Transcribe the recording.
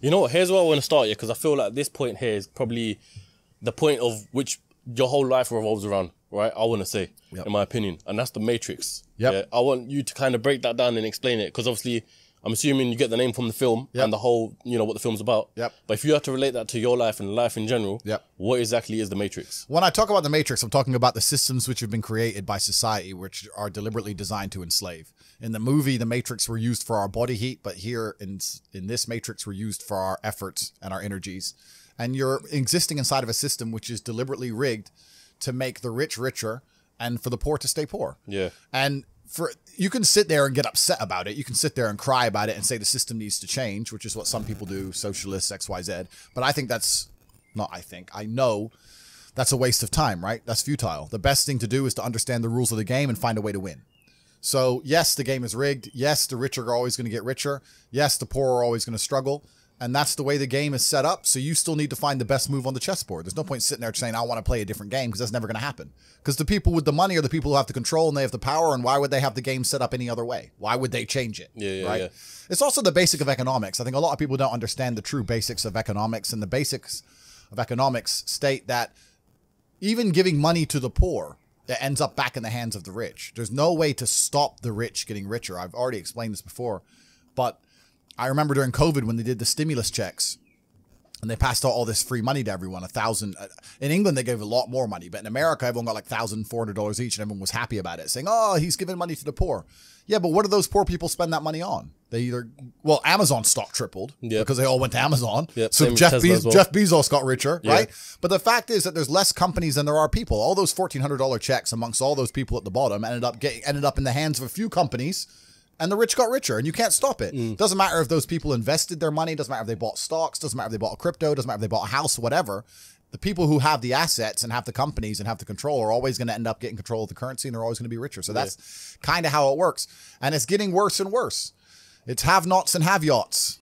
You know what? Here's where I want to start, yeah, because I feel like this point here is probably the point of which your whole life revolves around, right? I want to say, in my opinion, and that's the Matrix. Yep. Yeah, I want you to kind of break that down and explain it, because obviously, I'm assuming you get the name from the film and the whole, you know, what the film's about. Yep. But if you have to relate that to your life and life in general, what exactly is the Matrix? When I talk about the Matrix, I'm talking about the systems which have been created by society, which are deliberately designed to enslave. In the movie, the Matrix were used for our body heat, but here in this Matrix, we're used for our efforts and our energies. And you're existing inside of a system which is deliberately rigged to make the rich richer and for the poor to stay poor. Yeah. And you can sit there and get upset about it. You can sit there and cry about it and say the system needs to change, which is what some people do, socialists, XYZ. But I think I know that's a waste of time, right? That's futile. The best thing to do is to understand the rules of the game and find a way to win. So yes, the game is rigged. Yes, the rich are always going to get richer. Yes, the poor are always going to struggle. And that's the way the game is set up. So you still need to find the best move on the chessboard. There's no point sitting there saying, I want to play a different game, because that's never going to happen. Because the people with the money are the people who have the control and they have the power. And why would they have the game set up any other way? Why would they change it? Right? It's also the basic of economics. I think a lot of people don't understand the true basics of economics. And the basics of economics state that even giving money to the poor, it ends up back in the hands of the rich. There's no way to stop the rich getting richer. I've already explained this before, but I remember during COVID when they did the stimulus checks and they passed out all this free money to everyone, $1,000. In England, they gave a lot more money, but in America, everyone got like $1,400 each and everyone was happy about it, saying, oh, he's giving money to the poor. Yeah, but what do those poor people spend that money on? They either, well, Amazon stock tripled because they all went to Amazon. So Jeff Bezos got richer, right? But the fact is that there's less companies than there are people. All those $1,400 checks amongst all those people at the bottom ended up in the hands of a few companies. And the rich got richer, and you can't stop it. Doesn't matter if those people invested their money. Doesn't matter if they bought stocks. Doesn't matter if they bought a crypto. Doesn't matter if they bought a house, whatever. The people who have the assets and have the companies and have the control are always going to end up getting control of the currency, and they're always going to be richer. So that's kind of how it works. And it's getting worse and worse. It's have-nots and have-yachts.